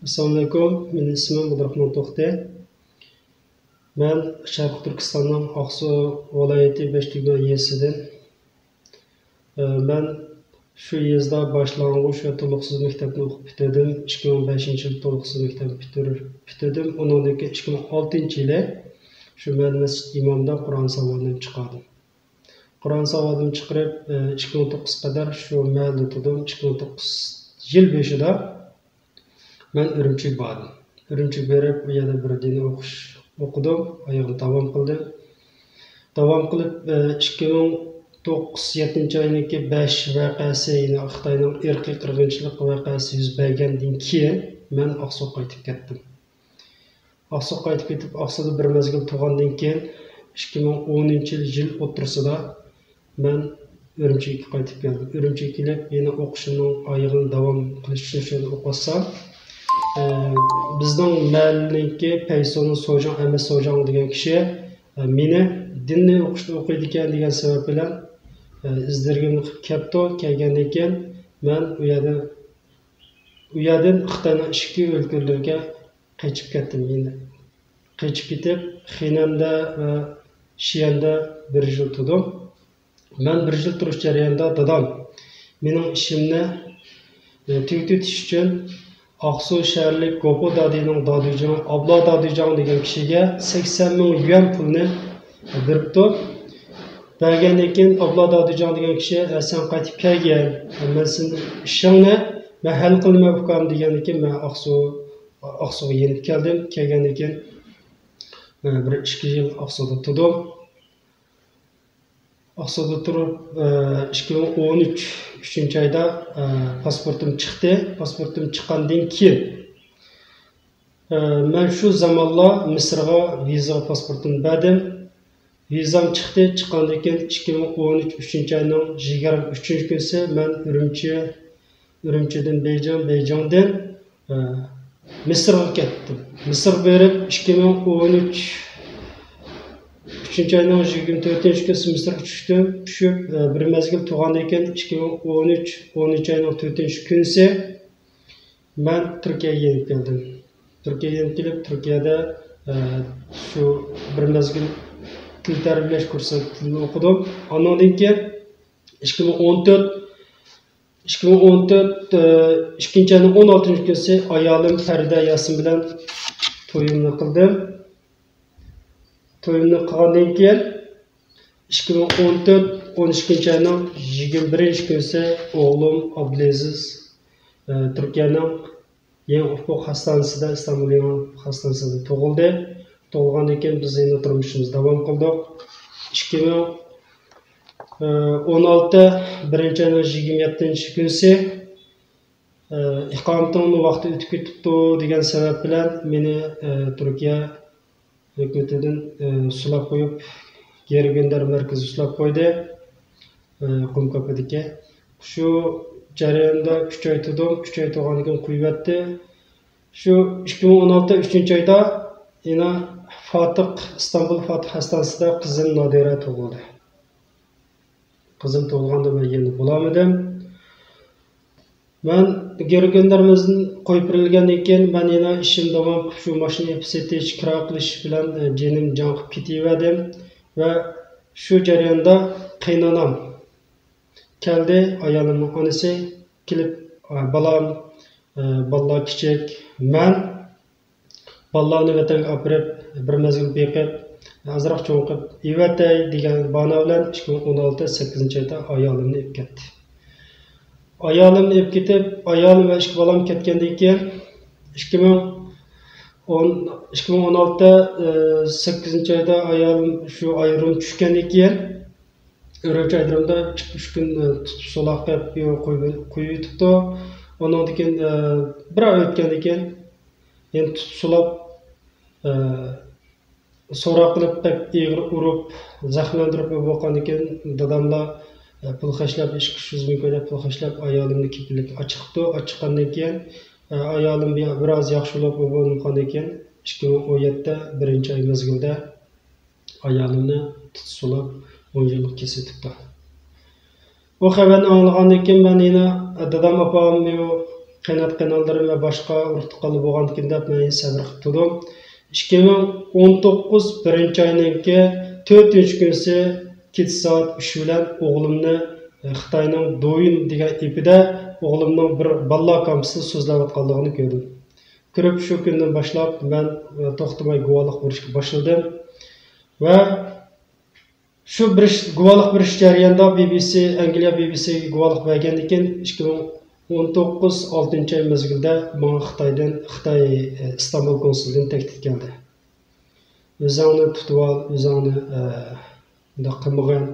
Assalamualaikum, benim ismim Abdurrahman To'xte. Ben Sharq Turkistonning Oqsu viloyati Beshtugma yesidan. Ben şu yezda boshlang'ich va to'liqsiz maktabni o'qib bitirdim. 2005-yil to'liqsiz maktabni bitirdim. Undan keyin 2006-yili shu masjid imomda Qur'on savodini chiqardim. Qur'on savodini chiqarib 2009 qadar shu mahallada turdim. 2009 yil boshida ben Ürümçi'ye bordim. Ürümçi'ye berib, u yerda bir diniy o'qidim, oyog'ini davom qildim. Davom qilib 2009-7 oyning 5 voqeasi, ya'ni Xitoyning irqiy qirg'inchilik voqeasi yuz bergandan keyin men Oqsuga qaytib ketdim. Oqsuga qaytib ketib, Oqsuda bir mezgil turgandan keyin 2010-yil o'rtasida men Ürümçi'ga qaytib keldim. Ürümçi'ga kelib, yana o'qishimning oyog'ini davom qilish uchun o'qisam, bizning mahalladagi Paysonning So'jang Ahmad So'jang degan kishi meni dinni o'qishni o'qiydi ekan degan sabab bilan izdirgimni qilib kelibdi. Kelgandan keyin men u yerdan Xitoyning ikki o'lkalariga qochib ketdim. Endi qochib ketib Xinanda va Shiyanda bir yil turdim. Men bir yil turish jarayonida dadam mening ishimni tugatish uchun Aksu şəhərlik Qopo dadının dadıcını Abla dadıcan degan kishiga 80 ming yuan pulni beribdi. Bergandan keyin Abla dadıcan degan kishi sen qaytib kelgan, men sening ishingni men hal qilmay o'qam degandan keyin men Aksuga yenib keldim. Kelgandan keyin bir 2 yil Aksuda turdim. Aksuda turib 2013 ayda pasportum chiqdi. Pasportum chiqqandan keyin men shu zamonda Misrga viza pasportini berdim. Vizam chiqdi. Chiqqandan keyin 2013 ayning 23-kunisi men Ürümchidan Beyjingdan Misrga ketdim. Misr berib 2013 ayning 24-kunisi Misrga tushib bir mezgil turgandan keyin 2013 ayning 4-kunisi men Turkiyaga yenib keldim. Turkiyaga yenib kelib, Turkiyada shu bir mezgil til tarbiyalash kursini o'qidim. Ondan keyin 2014 ikkinchi ayning 16-kunisi ayolim Farida Yasin bilan to'yimni qildim. To'yimni qilgandan keyin 2014-12 ayning 21-kunisi o'g'lim Abdulaziz Turkiyaning Yangi Ufuk hastanesida, Istanbul Yangi Ufuk hastanesida tug'ildi. Tug'ilgandan keyin biz yana turmushimizni davom qildik. 2016 birinchi ayning 27-kunisi iqomatimning vaqti o'tib ketibdi degan sabab bilan meni Turkiya hukumatidan sulab qo'yib, geri göndərmə mərkəzi sulab qo'ydi. Qumqapıdakı. Shu jarayonda 3 oy turdim. 3 oy turgandan keyin qo'yibdi. Shu 2016 3-oyda yana Istanbul Fatih hastanesida qizim Nodira tug'ildi. Qizim tug'ilganda men endi bo'lamadim. Ben geri göndermesini qo'yib berilgandan keyin men yana ishim davom qilib shu mashina setish, kira qilish bilan jinim jon qilib ketaverdim va shu jarayonda qaynonam keldi, ayolimning onasi kelib, bolalar kichik, men bolalarni vatanga olib borib bir mezgil beqib, azroq cho'nqib evatay degan bano bilan 2016-8-oyda ayolimni olib ketdi. Ayolimni olib ketib, ayolim va 2 bolam ketgandan keyin 2016-8-oyda ayolim shu ayrim tushgandan keyin Ürümchi ayrimda 3 kun tutib so'laq qo'yib yutibdi. Ondan keyin bir oy o'tgandan keyin endi tutib so'lab so'roq qilib ig'ir urib, zaxmlantirib bo'lgandan keyin dadamlar pul xashlab 200 ming qo'yib pul xashlab ayolimni kepillik ochiqdi. Ochiqqandan keyin ayolim biroz yaxshilab bo'lgandan keyin 2017 birinchi oy mezgilda ayolimni tutsulab 10 yillik kesitibdi. O xabarni anglagandan keyin men yana dadam opam qanot kanallarım ve başka urtuqalı bo'lgandan deb men sabr qilib turdim. 2019 birinchi oyninki 4-kunsi kech soat 3 bilan o'g'limni Xitoyning Douyin degan epida o'g'limning bir balla kampusida so'zlayotganligini ko'rdim. Ko'rib shu kundan boshlab men to'xtamay guvohlik berishga boshladim va shu bir guvohlik berish jarayonida Angliya BBC'ga guvohlik bergandan keyin 2019 6 oy mezgilda menga Xitoy Istanbul konsulligidan taklif keldi. O'zingni tutib ol, o'zingni bunday qilmagan,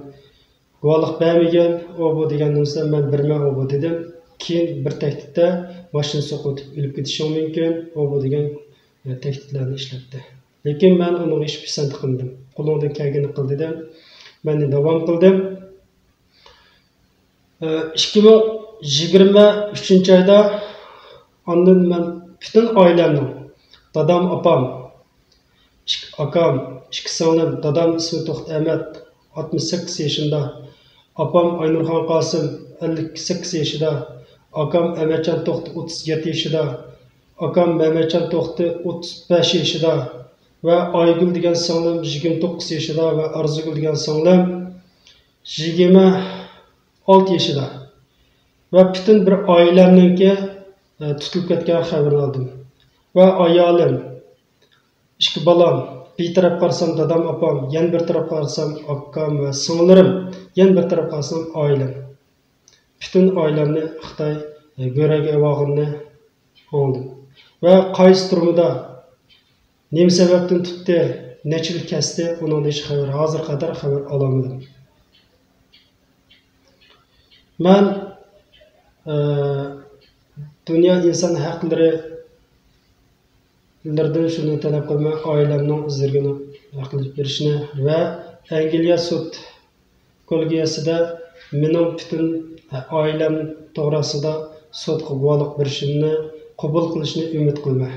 guvohlik bermagan, bu degandan so'ng men birman bu dedim. Keyin bir taklifda mashina so'qitib o'lib ketishim mumkin, bu degan takliflarni ishlatdi. Lekin men uni hech pisand qilmadim. Qo'limdan kelganini qil dedim. Men davom qildim. 2023 oyda ondan men bütün ailemning, dadam, opam, akam, ikki singlim, dadam ismi To'xt Ahmad 68 yaşında, opam Aynurxon Qosim 58 yaşında, akam Ahmadjon To'xt 37 yaşında, akam Mehmetjon To'xt 35 yaşında ve Aygül degan singlim 29 yaşında ve Arzugul degan singlim 26 yaşında. Ve bütün bir ailemninki tutilib ketgan xabarini oldim. Ve ayolim, ikki balam, bir taraf qarsam dadam, opam, yan bir taraf qarsam akam ve singlerim, yan bir taraf qarsam ailem. Bütün ailemni Xitoy go'ragi evog'ini oldim. Ve qaysi turmida nima sababdan tutdi, necha yil kesdi, undan hech xabar, hozir qadar xabar olamadim. Men dünya insan haqlarından şunu talep qilman, ailemning izlariga haqlab berishni ve Angliya sud kollegiyasida mening bütün ailem to'g'risida sudga guvohlik berishimni qabul qilishni umid qilman.